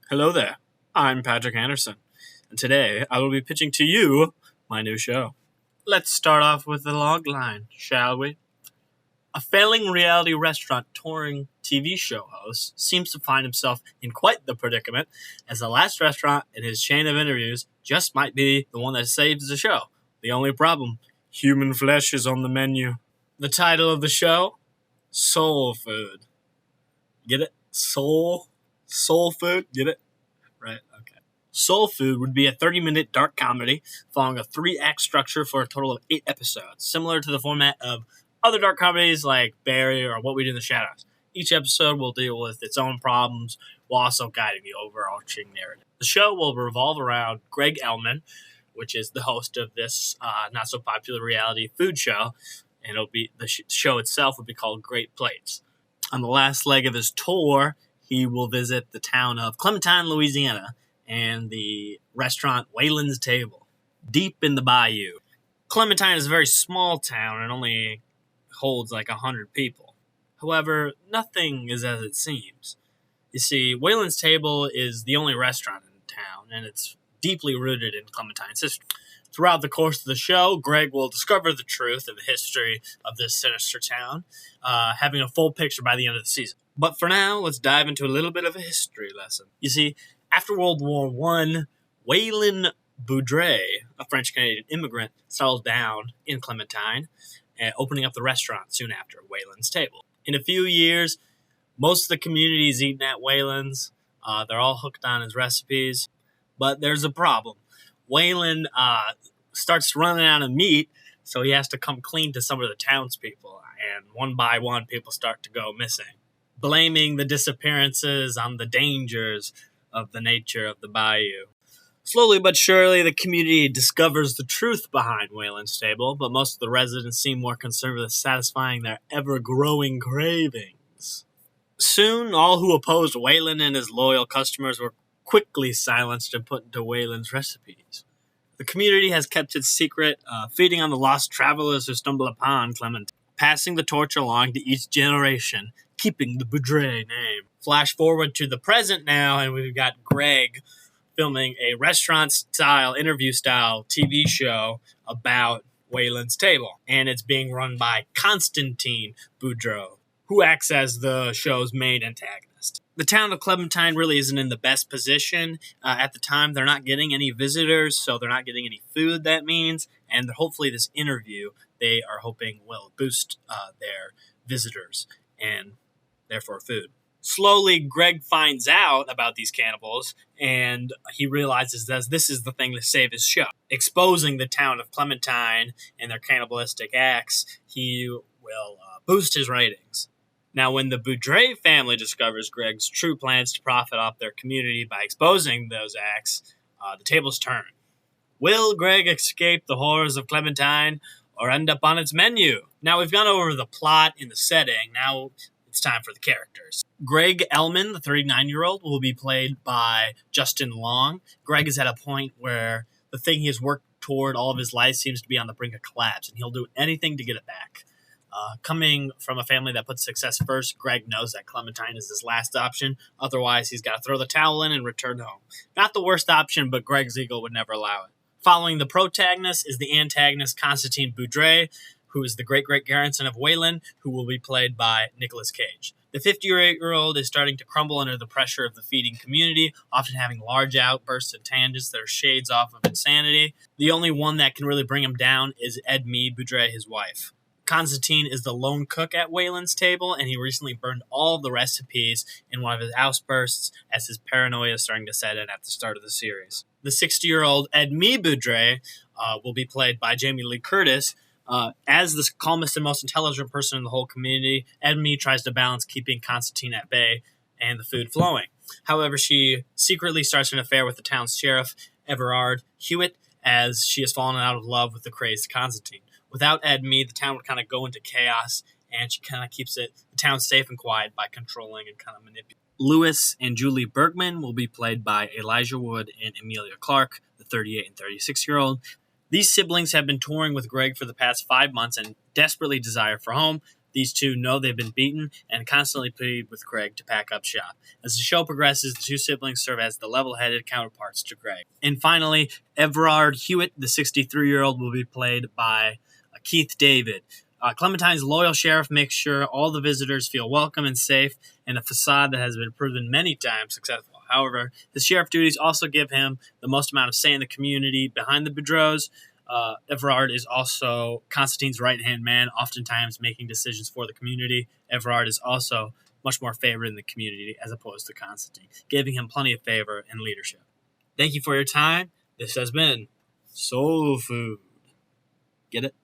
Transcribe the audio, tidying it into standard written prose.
Hello there, I'm Patrick Anderson, and today I will be pitching to you my new show. Let's start off with the log line, shall we? A failing reality restaurant touring TV show host seems to find himself in quite the predicament, as the last restaurant in his chain of interviews just might be the one that saves the show. The only problem, human flesh is on the menu. The title of the show? Soul Food. Get it? Soul food? Get it? Right, okay. Soul Food would be a 30-minute dark comedy following a 3-act structure for a total of 8 episodes, similar to the format of other dark comedies like Barry or What We Do in the Shadows. Each episode will deal with its own problems while also guiding the overarching narrative. The show will revolve around Greg Elman, which is the host of this not-so-popular reality food show, and the show itself would be called Great Plates. On the last leg of his tour, he will visit the town of Clementine, Louisiana, and the restaurant Waylon's Table, deep in the bayou. Clementine is a very small town and only holds like 100 people. However, nothing is as it seems. You see, Waylon's Table is the only restaurant in town, and it's deeply rooted in Clementine's history. Throughout the course of the show, Greg will discover the truth of the history of this sinister town, having a full picture by the end of the season. But for now, let's dive into a little bit of a history lesson. You see, after World War I, Waylon Boudre, a French-Canadian immigrant, settled down in Clementine, opening up the restaurant soon after, Waylon's Table. In a few years, most of the community is eating at Waylon's. They're all hooked on his recipes. But there's a problem. Waylon starts running out of meat, so he has to come clean to some of the townspeople. And one by one, people start to go missing, blaming the disappearances on the dangers of the nature of the bayou. Slowly but surely, the community discovers the truth behind Waylon's Table, but most of the residents seem more concerned with satisfying their ever-growing cravings. Soon, all who opposed Waylon and his loyal customers were quickly silenced and put into Waylon's recipes. The community has kept its secret, feeding on the lost travelers who stumble upon Clementine, passing the torch along to each generation, keeping the Boudre name. Flash forward to the present now, and we've got Greg filming a restaurant-style, interview-style TV show about Waylon's Table, and it's being run by Constantine Boudreau, who acts as the show's main antagonist. The town of Clementine really isn't in the best position. At the time, they're not getting any visitors, so they're not getting any food, that means, and hopefully this interview, they are hoping will boost their visitors and therefore food. Slowly, Greg finds out about these cannibals, and he realizes that this is the thing to save his show. Exposing the town of Clementine and their cannibalistic acts, he will boost his ratings. Now, when the Boudre family discovers Greg's true plans to profit off their community by exposing those acts, the tables turn. Will Greg escape the horrors of Clementine or end up on its menu? Now, we've gone over the plot and the setting. Now, it's time for the characters. Greg Elman, the 39-year-old, will be played by Justin Long. Greg is at a point where the thing he has worked toward all of his life seems to be on the brink of collapse, and he'll do anything to get it back. Coming from a family that puts success first, Greg knows that Clementine is his last option. Otherwise, he's got to throw the towel in and return home. Not the worst option, but Greg's ego would never allow it. Following the protagonist is the antagonist Constantine Boudre, who is the great-great-grandson of Waylon, who will be played by Nicolas Cage. The 58-year-old is starting to crumble under the pressure of the feeding community, often having large outbursts and tangents that are shades off of insanity. The only one that can really bring him down is Edmée Boudre, his wife. Constantine is the lone cook at Waylon's Table, and he recently burned all of the recipes in one of his outbursts as his paranoia is starting to set in at the start of the series. The 60-year-old Edmée Boudre will be played by Jamie Lee Curtis. As the calmest and most intelligent person in the whole community, Edmée tries to balance keeping Constantine at bay and the food flowing. However, she secretly starts an affair with the town's sheriff, Everard Hewitt, as she has fallen out of love with the crazed Constantine. Without Edmée, the town would kind of go into chaos, and she kind of keeps the town safe and quiet by controlling and kind of manipulating. Lewis and Julie Bergman will be played by Elijah Wood and Emilia Clarke, the 38 and 36-year-old. These siblings have been touring with Greg for the past 5 months and desperately desire for home. These two know they've been beaten and constantly plead with Greg to pack up shop. As the show progresses, the two siblings serve as the level-headed counterparts to Greg. And finally, Everard Hewitt, the 63-year-old, will be played by Keith David. Clementine's loyal sheriff makes sure all the visitors feel welcome and safe in a facade that has been proven many times successful. However, his sheriff duties also give him the most amount of say in the community. Behind the Boudreaux, Everard is also Constantine's right-hand man, oftentimes making decisions for the community. Everard is also much more favored in the community as opposed to Constantine, giving him plenty of favor and leadership. Thank you for your time. This has been Soul Food. Get it?